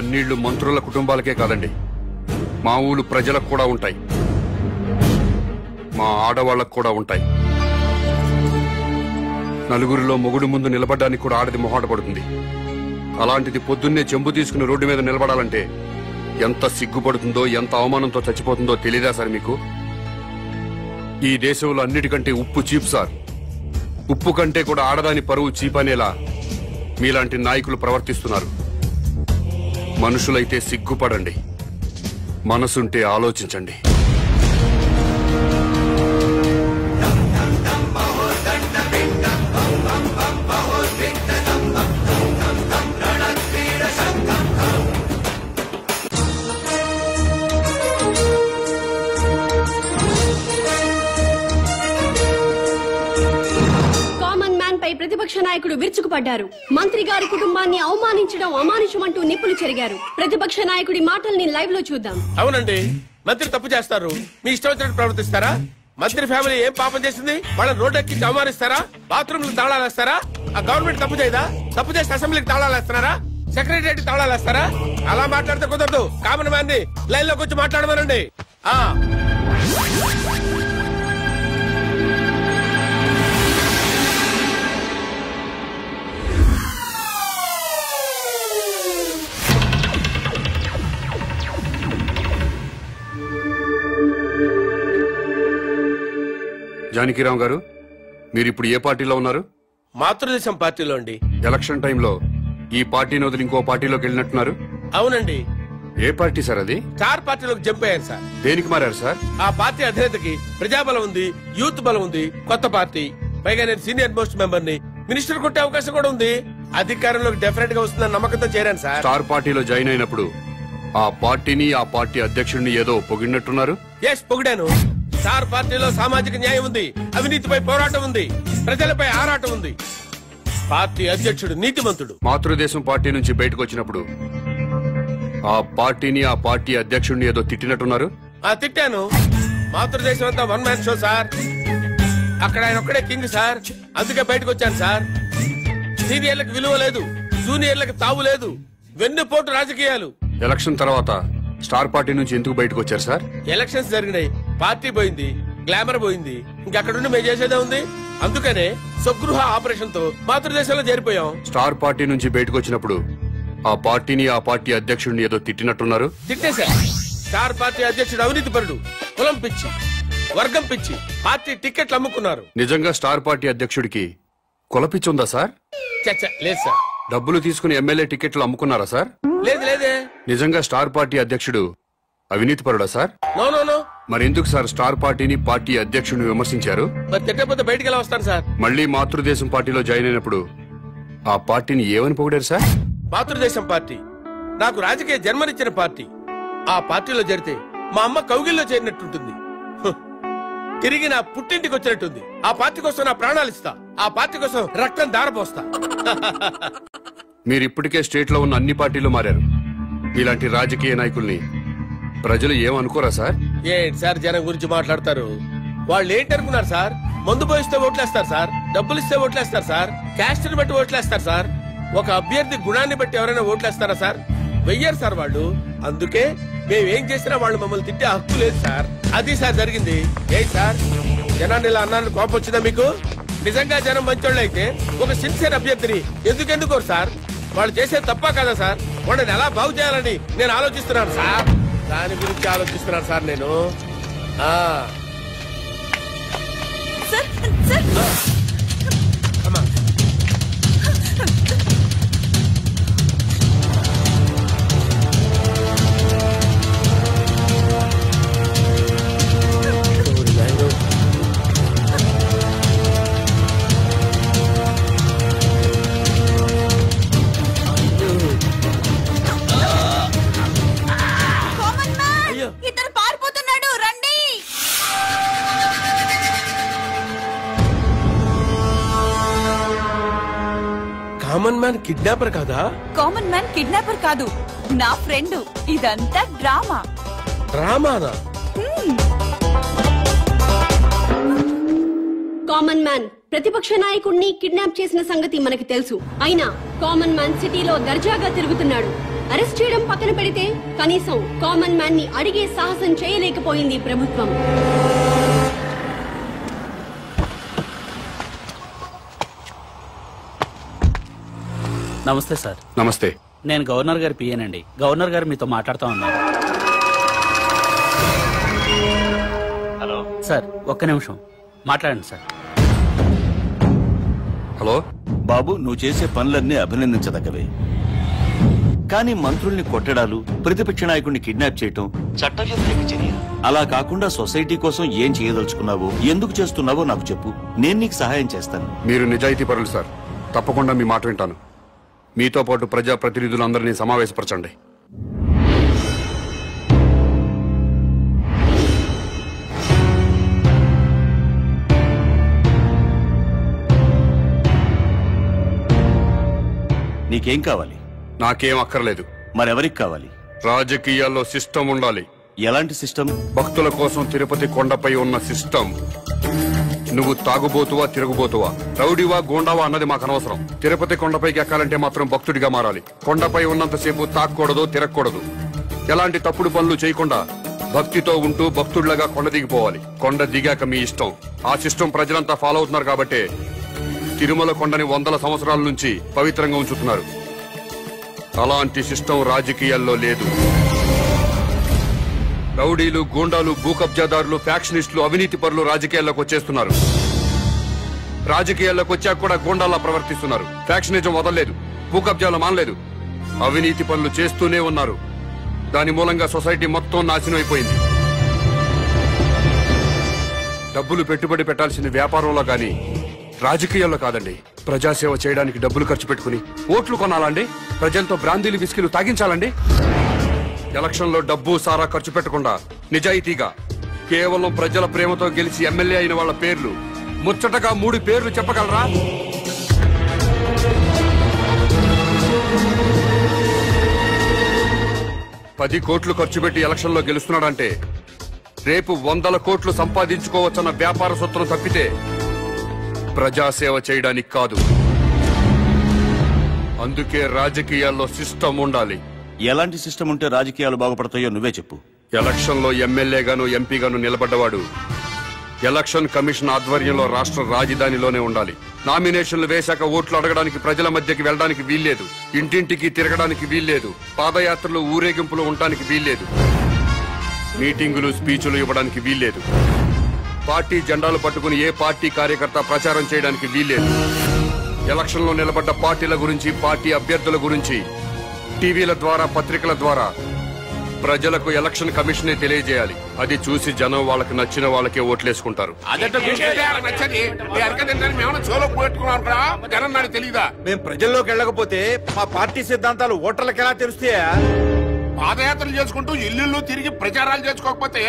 కన్నీళ్లు మంత్రుల కుటుంబాలకే కాదండి, మా ఊరు ప్రజలకు కూడా ఉంటాయి, మా ఆడవాళ్లకు కూడా ఉంటాయి. నలుగురిలో మొగుడు ముందు నిలబడ్డానికి కూడా ఆడది మొహాట పడుతుంది. అలాంటిది పొద్దున్నే చెంబు తీసుకుని రోడ్డు మీద నిలబడాలంటే ఎంత సిగ్గుపడుతుందో, ఎంత అవమానంతో చచ్చిపోతుందో తెలీదా సార్ మీకు? ఈ దేశంలో అన్నిటికంటే ఉప్పు చీప్ సార్. ఉప్పు కంటే కూడా ఆడదాని పరువు చీప్ అనేలా మీలాంటి నాయకులు ప్రవర్తిస్తున్నారు. మనుషులైతే సిగ్గుపడండి, మనసుంటే ఆలోచించండి. ప్రతిపక్ష నాయకుడు విరుచుకుపడ్డారు. మంత్రి గారి కుటుంబాన్ని అవమానించడం అమానుషమంటూ నిప్పులు చెరిగారు. ప్రతిపక్ష నాయకుడి మాటల్ని లైవ్ లో చూద్దాం. అవునండి, మంత్రి తప్పు చేస్తారు, మీ ఇష్టం వచ్చినట్టు ప్రవర్తిస్తారా? మంత్రి ఫ్యామిలీ ఏం పాపం చేసింది? వాళ్ళని రోడ్డు ఎక్కి అవమానిస్తారా? బాత్రూమ్ తాళాలు వేస్తారా? ఆ గవర్నమెంట్ తప్పు చేయదా? తప్పు చేస్తే అసెంబ్లీకి తాళాలు వేస్తున్నారా? సెక్రటరీ తాళాలు వేస్తారా? అలా మాట్లాడితే కుదరదు. కామన్ మ్యాన్ ని లైన్ లోకి వచ్చి మాట్లాడమనండి. జానకిరామ్ గారు, మీరిప్పుడు ఏ పార్టీలో ఉన్నారు? మాతృదేశం పార్టీలో అండి. ఎలక్షన్ టైంలో ఈ పార్టీని వదిలి ఇంకో పార్టీలోకి వెళ్ళినట్టున్నారు. అవునండి. ఏ పార్టీ సార్ అది? స్టార్ పార్టీలోకి జంప్ అయ్యారు సార్. దేనికి మారారు సార్? ఆ పార్టీ అధినేతకి ప్రజాబలం ఉంది, యూత్ బలం ఉంది, కొత్త పార్టీ. పైగా నేను సీనియర్ మోస్ట్ మెంబర్ ని, మినిస్టర్ కొట్టే అవకాశం కూడా ఉంది. అధికారంలోకి డెఫినెట్ గా వస్తుందని నమ్మకంతో చేరాను సార్. స్టార్ పార్టీలో జాయిన్ అయినప్పుడు ఆ పార్టీని, ఆ పార్టీ అధ్యక్షుడిని ఏదో పొగిడినట్టున్నారు. ఎస్, పొగిడాను. స్టార్ పార్టీలో సామాజిక న్యాయం ఉంది, అవినీతిపై పోరాటం ఉంది, ప్రజలపై ఆరాటం ఉంది. పార్టీ అధ్యక్షుడు నీతిమంతుడు. మాతృదేశం పార్టీ నుంచి బయటకు వచ్చినప్పుడు ఆ పార్టీని, ఆ పార్టీ అధ్యక్షుడిని ఏదో తిట్టినట్టున్నారు. తిట్టాను. మాతృదేశం అంతా వన్ మ్యాన్ షో సార్. అక్కడ ఆయన ఒక్కడే కింగ్ సార్. అందుకే బయటకు వచ్చాను సార్. సీనియర్లకు విలువ లేదు, జూనియర్లకు తావు లేదు, వెన్నుపోటు రాజకీయాలు. ఎలక్షన్ తర్వాత స్టార్ పార్టీ నుంచి ఎందుకు బయటకు వచ్చారు సార్? ఎలక్షన్స్ జరిగినాయి, పార్టీ పోయింది, గ్లామర్ పోయింది, ఇంకక్కడుండి మేము చేసేదే ఉంది. అందుకనే స్వగృహ ఆపరేషన్ తో మాతృదేశంలో చేరిపోయాం. స్టార్ పార్టీ నుంచి బయటకు వచ్చినప్పుడు ఆ పార్టీని, ఆ పార్టీ అధ్యక్షుడిని ఏదో తిట్టినట్టున్నారు. తిట్టేశా. స్టార్ పార్టీ అధ్యక్షుడు అవినీతి పరుడు, కులం పిచ్చి, వర్గం పిచ్చి, పార్టీ టికెట్లు అమ్ముకున్నారు. నిజంగా స్టార్ పార్టీ అధ్యక్షుడికి కులపిచ్చి ఉందా సార్? లేదు సార్. డబ్బులు తీసుకుని ఎమ్మెల్యే టికెట్లు అమ్ముకున్నారా సార్? లేదు లేదే. నిజంగా స్టార్ పార్టీ అధ్యక్షుడు అవినీతి పరుడా సార్? నో. మరి ఎందుకు సార్ స్టార్ పార్టీని, పార్టీ అధ్యక్షుడిని విమర్శించారు? మరి తిట్టకపోతే బయటికి ఎలా వస్తాను సార్? మళ్ళీ మాతృదేశం పార్టీలో జాయిన్ అయినప్పుడు ఆ పార్టీని ఏమని పొగిడారు సార్? మాతృదేశం పార్టీ నాకు రాజకీయ జన్మనిచ్చిన పార్టీ. ఆ పార్టీలో చేరితే మా అమ్మ కౌగిల్లో చేరినట్టుంటుంది, తిరిగి నా పుట్టింటికి వచ్చినట్టుంది. ఆ పార్టీ కోసం నా ప్రాణాలు ఇస్తా, ఆ పార్టీ కోసం రక్తం దారపోస్తా. మీరు ఇప్పటికే స్టేట్ లో ఉన్న అన్ని పార్టీలు మారారు. ఇలాంటి రాజకీయ నాయకుల్ని ప్రజలు ఏమనుకోరా సార్? ఏంటి సార్ జనం గురించి మాట్లాడతారు? వాళ్ళు ఏంటనుకున్నారు సార్? మందు పోయిస్తే ఓట్లేస్తారు సార్, డబ్బులు ఇస్తే ఓట్లేస్తారు సార్, క్యాస్ట్ ని బట్టి ఓట్లేస్తారు సార్. ఒక అభ్యర్థి గుణాన్ని బట్టి ఎవరైనా ఓట్లేస్తారా సార్? వెయ్యరు సార్ వాళ్ళు. అందుకే మేమేం చేసినా వాళ్ళు మమ్మల్ని తిట్టే హక్కు లేదు సార్. అది సార్ జరిగింది. ఏంటి సార్ జనాన్ని ఇలా అన్నాను, కోపం వచ్చిందా మీకు? నిజంగా జనం మంచోళ్ళు అయితే ఒక సిన్సియర్ అభ్యర్థిని ఎందుకోరు సార్? వాళ్ళు చేసేది తప్ప కదా సార్? వాళ్ళని ఎలా బాగు చేయాలని నేను ఆలోచిస్తున్నాను సార్. దాని గురించి ఆలోచిస్తున్నాను సార్ నేను. అమ్మా ఇతను పారిపోతున్నాడు, రండి. కామన్ మ్యాన్ కిడ్నాపర్ కాదా? కామన్ మ్యాన్ కిడ్నాపర్ కాదు, నా ఫ్రెండ్. ఇదంతా డ్రామా. డ్రామానా? కామన్ మ్యాన్ ప్రతిపక్ష నాయకుడిని కిడ్నాప్ చేసిన సంగతి మనకి తెలుసు. అయినా కామన్ మ్యాన్ సిటీలో దర్జాగా తిరుగుతున్నాడు. అరెస్ట్ చేయడం పక్కన పెడితే కనీసం కామన్ మ్యాన్ ని అడిగే సాహసం చేయలేకపోయింది ప్రభుత్వం. నమస్తే సార్. నమస్తే. నేను గవర్నర్ గారి పిఏనండి. గవర్నర్ గారు మీతో మాట్లాడుతూ ఉన్నారు. హలో సార్, ఒక్క నిమిషం మాట్లాడండి సార్. హలో బాబు, నువ్వు చేసే పనులన్నీ అభినందించదగ్గవే. కానీ మంత్రుల్ని కొట్టడాలు, ప్రతిపక్ష నాయకుడిని కిడ్నాప్ చేయటం చట్టవ్యతిరేక చర్య. అలా కాకుండా సొసైటీ కోసం ఏం చేయదలుచుకున్నావో, ఎందుకు చేస్తున్నావో నాకు చెప్పు. నేను నీకు సహాయం చేస్తాను. మీరు నిజాయితీ పరులు సార్. తప్పకుండా మీ మాట వింటాను. మీతో పాటు ప్రజాప్రతినిధులందరినీ సమావేశపరచండి. నీకేం కావాలి? నాకేం అక్కర్లేదు. మరెవరికి కావాలి? రాజకీయాల్లో సిస్టమ్ ఉండాలి. ఎలాంటి సిస్టమ్? భక్తుల కోసం తిరుపతి కొండపై ఉన్న సిస్టమ్. నువ్వు తాగుబోతువా, తిరుగుబోతువా, రౌడీవా, గోండావా అన్నది మాకు అనవసరం. తిరుపతి కొండపైకి ఎక్కాలంటే మాత్రం భక్తుడిగా మారాలి. కొండపై ఉన్నంతసేపు తాక్కూడదు, తిరగకూడదు. ఎలాంటి తప్పుడు పనులు చేయకుండా భక్తితో ఉంటూ భక్తుడిలాగా కొండ దిగిపోవాలి. కొండ దిగాక మీ ఇష్టం. ఆ సిస్టమ్ ప్రజలంతా ఫాలో అవుతున్నారు కాబట్టే తిరుమల కొండని 100 సంవత్సరాల నుంచి పవిత్రంగా ఉంచుతున్నారు. అలాంటి సిస్టమ్ రాజకీయాల్లో లేదు. రౌడీలు, గూండాలు, భూకబ్జాదారులు, ఫ్యాక్షనిస్టులు, అవినీతి పరులు రాజకీయాల్లోకి వచ్చేస్తున్నారు. రాజకీయాల్లోకి వచ్చాక కూడా గూండాల్లా ప్రవర్తిస్తున్నారు. ఫ్యాక్షనిజం వదలలేదు, భూకబ్జాలు మానలేదు, అవినీతి పనులు చేస్తూనే ఉన్నారు. దాని మూలంగా సొసైటీ మొత్తం నాశనం అయిపోయింది. డబ్బులు పెట్టుబడి పెట్టాల్సింది వ్యాపారంలో గాని రాజకీయాల్లో కాదండి. ప్రజాసేవ చేయడానికి డబ్బులు ఖర్చు పెట్టుకుని ఓట్లు కొనాలండి? ప్రజలతో బ్రాందీలు, విస్కీలు తాగించాలండి? ఎలక్షన్లో డబ్బు సారా ఖర్చు పెట్టకుండా నిజాయితీగా కేవలం ప్రజల ప్రేమతో గెలిచి ఎమ్మెల్యే అయిన వాళ్ళ పేర్లు ముచ్చటగా 3 పేర్లు చెప్పగలరా? పది కోట్లు ఖర్చు పెట్టి ఎలక్షన్లో గెలుస్తున్నాడంటే రేపు 100 కోట్లు సంపాదించుకోవచ్చన్న వ్యాపార సూత్రం తప్పితే ప్రజాసేవ చేయడానికి కాదు. అందుకే రాజకీయాల్లో సిస్టమ్ ఉండాలి. ఎలాంటి సిస్టమ్ ఉంటే రాజకీయాలు బాగుపడతాయో నువ్వే చెప్పు. ఎలక్షన్లో ఎమ్మెల్యేగాను, ఎంపీగాను నిలబడ్డవాడు ఎలక్షన్ కమిషన్ ఆధ్వర్యంలో రాష్ట్ర రాజధానిలోనే ఉండాలి. నామినేషన్లు వేశాక ఓట్లు అడగడానికి ప్రజల మధ్యకి వెళ్లడానికి వీల్లేదు. ఇంటింటికి తిరగడానికి వీల్లేదు. పాదయాత్రలు, ఊరేగింపులు ఉండడానికి వీల్లేదు. మీటింగులు, స్పీచులు ఇవ్వడానికి వీల్లేదు. పార్టీ జెండాలు పట్టుకుని ఏ పార్టీ కార్యకర్త ప్రచారం చేయడానికి వీల్లేదు. ఎలక్షన్లో నిలబడ్డ పార్టీల గురించి, పార్టీ అభ్యర్థుల గురించి టీవీల ద్వారా, పత్రికల ద్వారా ప్రజలకు ఎలక్షన్ కమిషనే తెలియజేయాలి. అది చూసి జనం వాళ్ళకి నచ్చిన వాళ్ళకే ఓట్లేసుకుంటారు. మేము ప్రజల్లోకి వెళ్ళకపోతే మా పార్టీ సిద్ధాంతాలు ఓటర్లకు ఎలా తెలుస్తాయా? పాదయాత్రలు చేసుకుంటూ ఇల్లు తిరిగి ప్రచారాలు చేసుకోకపోతే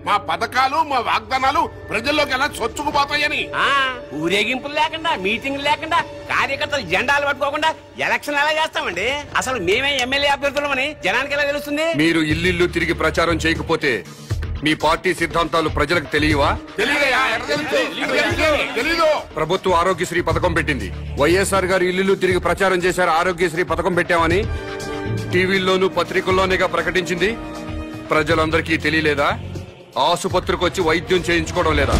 మా పథకాలు, మా వాగ్దానాలు ప్రజల్లోకి ఎలా చొచ్చుకుపోతాయని. ఊరేగింపులు లేకుండా, మీటింగ్లు లేకుండా, కార్యకర్తలు జెండాలు పట్టుకోకుండా ఎలక్షన్ ఎలా చేస్తామండి? అసలు మేమే ఎమ్మెల్యే అభ్యర్థులమని జనానికి ఎలా తెలుస్తుంది? మీరు ఇల్లు తిరిగి ప్రచారం చేయకపోతే మీ పార్టీ సిద్ధాంతాలు ప్రజలకు తెలియవా? తెలీదు. ప్రభుత్వ ఆరోగ్యశ్రీ పథకం పెట్టింది. వైఎస్ఆర్ గారు ఇల్లు తిరిగి ప్రచారం చేశారు. ఆరోగ్యశ్రీ పథకం పెట్టామని టీవీల్లోనూ పత్రికల్లోనేగా ప్రకటించింది. ప్రజలందరికీ తెలియలేదా? ఆసుపత్రికి వచ్చి వైద్యం చేయించుకోవడం లేదా?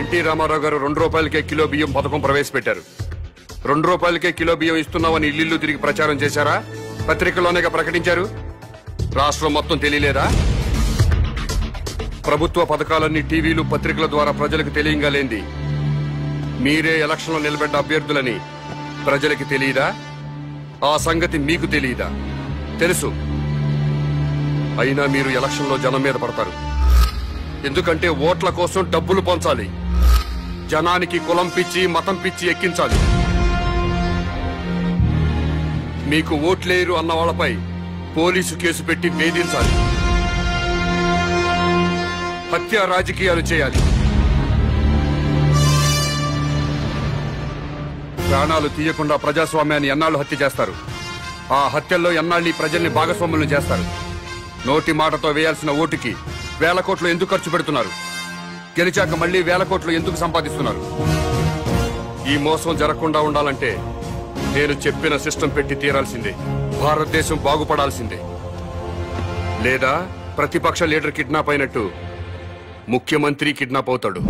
ఎన్టీ రామారావు గారు 2 రూపాయలకే కిలో బియ్యం పథకం ప్రవేశపెట్టారు. 2 రూపాయలకే కిలో బియ్యం ఇస్తున్నామని ఇల్లు తిరిగి ప్రచారం చేశారా? పత్రికల్లోనేగా ప్రకటించారు. రాష్ట్రం మొత్తం తెలియలేదా? ప్రభుత్వ పథకాలన్నీ టీవీలు, పత్రికల ద్వారా ప్రజలకు తెలియంగా లేంది మీరే ఎలక్షన్లో నిలబెట్ట అభ్యర్థులని ప్రజలకి తెలియదా? ఆ సంగతి మీకు తెలియదా? తెలుసు. అయినా మీరు ఎలక్షన్లో జనం మీద పడతారు. ఎందుకంటే ఓట్ల కోసం డబ్బులు పంచాలి. జనానికి కులం పిచ్చి, మతం పిచ్చి ఎక్కించాలి. మీకు ఓట్లేరు అన్న వాళ్ళపై పోలీసు కేసు పెట్టి వేధించాలి. హత్య రాజకీయాలు చేయాలి. ప్రాణాలు తీయకుండా ప్రజాస్వామ్యాన్ని ఎన్నాళ్ళు హత్య చేస్తారు? ఆ హత్యల్లో ఎన్నాళ్ళు ప్రజల్ని భాగస్వాములను చేస్తారు? నోటి మాటతో వేయాల్సిన ఓటుకి 1000 కోట్లు ఎందుకు ఖర్చు పెడుతున్నారు? గెలిచాక మళ్లీ 1000 కోట్లు ఎందుకు సంపాదిస్తున్నారు? ఈ మోసం జరగకుండా ఉండాలంటే నేను చెప్పిన సిస్టం పెట్టి తీరాల్సిందే. భారతదేశం బాగుపడాల్సిందే. లేదా ప్రతిపక్ష లీడర్ కిడ్నాప్ అయినట్టు ముఖ్యమంత్రి కిడ్నాప్ అవుతాడు.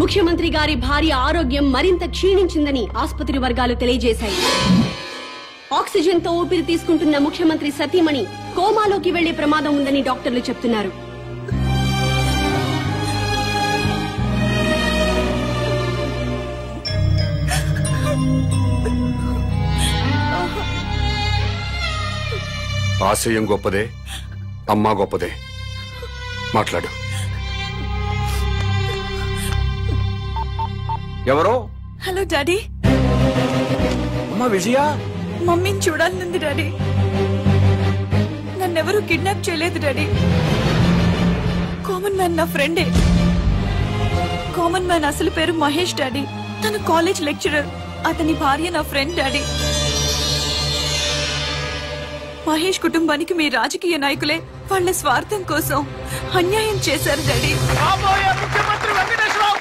ముఖ్యమంత్రి గారి భార్య ఆరోగ్యం మరింత క్షీణించిందని ఆసుపత్రి వర్గాలు తెలియజేశాయి. ఆక్సిజన్ తో ఊపిరి తీసుకుంటున్న ముఖ్యమంత్రి సతీమణి కోమాలోకి వెళ్లే ప్రమాదం ఉందని డాక్టర్లు చెప్తున్నారు. ఆశయం గొప్పదే, అమ్మా గొప్పదే. మాట్లాడు. ఎవరో? Hello daddy. అమ్మా విజయ, మమ్మీని చూడాలనుంది డాడీ. నన్నెవరూ కిడ్నాప్ చేయలేదు డాడీ. కామన్ మ్యాన్ నా ఫ్రెండే. కామన్ మ్యాన్ అసలు పేరు మహేష్ డాడీ. తన కాలేజ్ లెక్చరర్. అతని భార్య నా ఫ్రెండ్ డాడీ. మహేష్ కుటుంబానికి మీ రాజకీయ నాయకులే వాళ్ళ స్వార్థం కోసం అన్యాయం చేశారు డాడీ. ముఖ్యమంత్రి వెంకటేశ్వరరావు